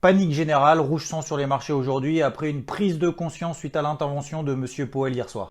Panique générale, rouge sang sur les marchés aujourd'hui après une prise de conscience suite à l'intervention de Monsieur Powell hier soir.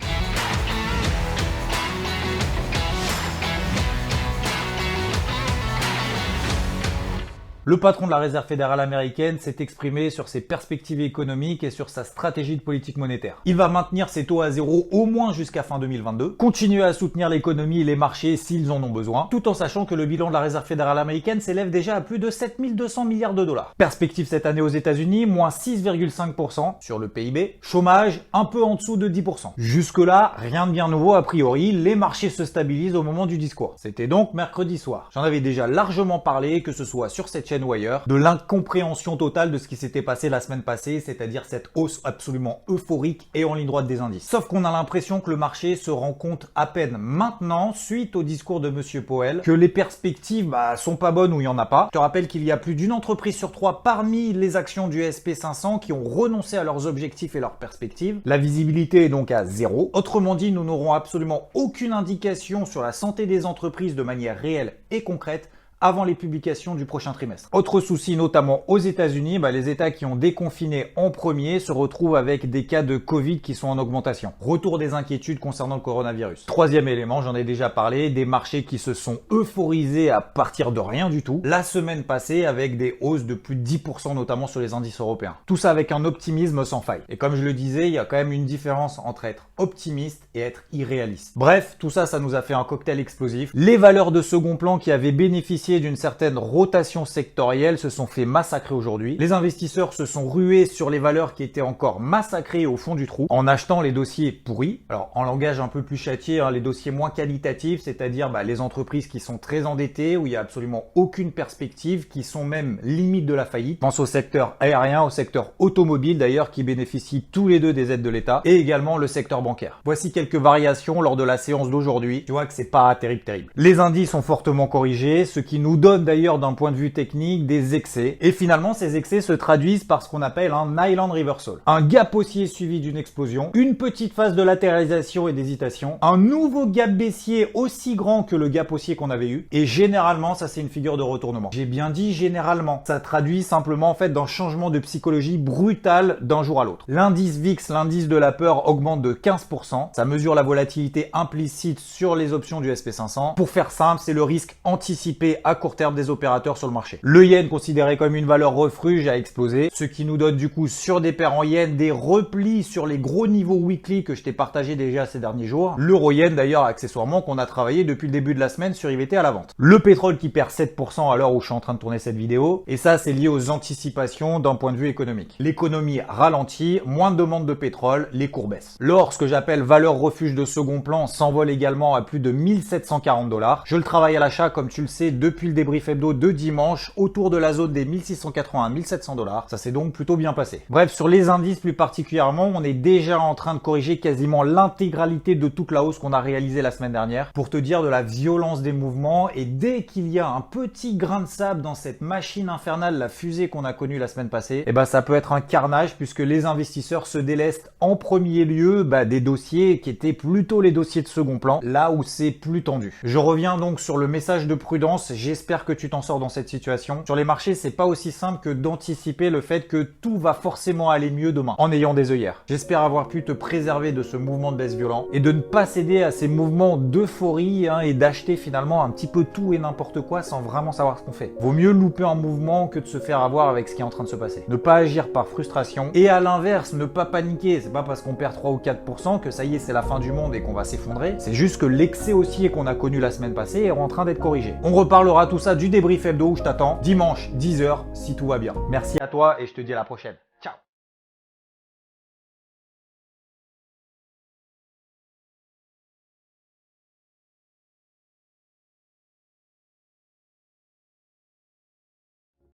Le patron de la Réserve fédérale américaine s'est exprimé sur ses perspectives économiques et sur sa stratégie de politique monétaire. Il va maintenir ses taux à zéro au moins jusqu'à fin 2022, continuer à soutenir l'économie et les marchés s'ils en ont besoin, tout en sachant que le bilan de la Réserve fédérale américaine s'élève déjà à plus de 7200 milliards de dollars. Perspective cette année aux États-Unis, moins 6,5% sur le PIB, chômage un peu en dessous de 10%. Jusque-là, rien de bien nouveau a priori, les marchés se stabilisent au moment du discours. C'était donc mercredi soir. J'en avais déjà largement parlé, que ce soit sur cette chaîne ou ailleurs, de l'incompréhension totale de ce qui s'était passé la semaine passée, c'est-à-dire cette hausse absolument euphorique et en ligne droite des indices. Sauf qu'on a l'impression que le marché se rend compte à peine maintenant, suite au discours de Monsieur Powell, que les perspectives sont pas bonnes ou il y en a pas. Je te rappelle qu'il y a plus d'une entreprise sur 3 parmi les actions du S&P 500 qui ont renoncé à leurs objectifs et leurs perspectives. La visibilité est donc à zéro. Autrement dit, nous n'aurons absolument aucune indication sur la santé des entreprises de manière réelle et concrète avant les publications du prochain trimestre. Autre souci, notamment aux États-Unis, les États qui ont déconfiné en premier se retrouvent avec des cas de Covid qui sont en augmentation. Retour des inquiétudes concernant le coronavirus. Troisième élément, j'en ai déjà parlé, des marchés qui se sont euphorisés à partir de rien du tout la semaine passée avec des hausses de plus de 10% notamment sur les indices européens. Tout ça avec un optimisme sans faille. Et comme je le disais, il y a quand même une différence entre être optimiste et être irréaliste. Bref, tout ça, ça nous a fait un cocktail explosif. Les valeurs de second plan qui avaient bénéficié d'une certaine rotation sectorielle se sont fait massacrer aujourd'hui. Les investisseurs se sont rués sur les valeurs qui étaient encore massacrées au fond du trou en achetant les dossiers pourris. Alors en langage un peu plus châtié, les dossiers moins qualitatifs, c'est-à-dire les entreprises qui sont très endettées, où il n'y a absolument aucune perspective, qui sont même limite de la faillite. Je pense au secteur aérien, au secteur automobile d'ailleurs, qui bénéficient tous les deux des aides de l'État, et également le secteur bancaire. Voici quelques variations lors de la séance d'aujourd'hui. Tu vois que c'est pas terrible. Les indices ont fortement corrigé, ce qui nous donne d'ailleurs d'un point de vue technique des excès. Et finalement, ces excès se traduisent par ce qu'on appelle un island reversal. Un gap haussier suivi d'une explosion, une petite phase de latéralisation et d'hésitation, un nouveau gap baissier aussi grand que le gap haussier qu'on avait eu. Et généralement, ça c'est une figure de retournement. J'ai bien dit généralement. Ça traduit simplement en fait d'un changement de psychologie brutal d'un jour à l'autre. L'indice VIX, l'indice de la peur, augmente de 15%. Ça mesure la volatilité implicite sur les options du S&P 500. Pour faire simple, c'est le risque anticipé à court terme des opérateurs sur le marché. Le yen, considéré comme une valeur refuge, a explosé, ce qui nous donne du coup sur des paires en yen des replis sur les gros niveaux weekly que je t'ai partagé déjà ces derniers jours. L'euro yen d'ailleurs accessoirement qu'on a travaillé depuis le début de la semaine sur IVT à la vente. Le pétrole qui perd 7% à l'heure où je suis en train de tourner cette vidéo, et ça c'est lié aux anticipations d'un point de vue économique. L'économie ralentit, moins de demande de pétrole, les cours baissent. L'or, ce que j'appelle valeur refuge de second plan, s'envole également à plus de 1740 $. Je le travaille à l'achat comme tu le sais depuis le débrief hebdo de dimanche autour de la zone des 1680 à 1700 $. Ça s'est donc plutôt bien passé. Bref, sur les indices plus particulièrement, on est déjà en train de corriger quasiment l'intégralité de toute la hausse qu'on a réalisée la semaine dernière pour te dire de la violence des mouvements. Et dès qu'il y a un petit grain de sable dans cette machine infernale, la fusée qu'on a connue la semaine passée, ça peut être un carnage puisque les investisseurs se délestent en premier lieu des dossiers qui étaient plutôt les dossiers de second plan, là où c'est plus tendu. Je reviens donc sur le message de prudence. J'espère que tu t'en sors dans cette situation. Sur les marchés, c'est pas aussi simple que d'anticiper le fait que tout va forcément aller mieux demain en ayant des œillères. J'espère avoir pu te préserver de ce mouvement de baisse violent et de ne pas céder à ces mouvements d'euphorie et d'acheter finalement un petit peu tout et n'importe quoi sans vraiment savoir ce qu'on fait. Vaut mieux louper un mouvement que de se faire avoir avec ce qui est en train de se passer. Ne pas agir par frustration et à l'inverse, ne pas paniquer. C'est pas parce qu'on perd 3 ou 4% que ça y est, c'est la fin du monde et qu'on va s'effondrer. C'est juste que l'excès haussier qu'on a connu la semaine passée est en train d'être corrigé. On reparlera tout ça du débrief hebdo où je t'attends dimanche 10h si tout va bien. Merci à toi et je te dis à la prochaine.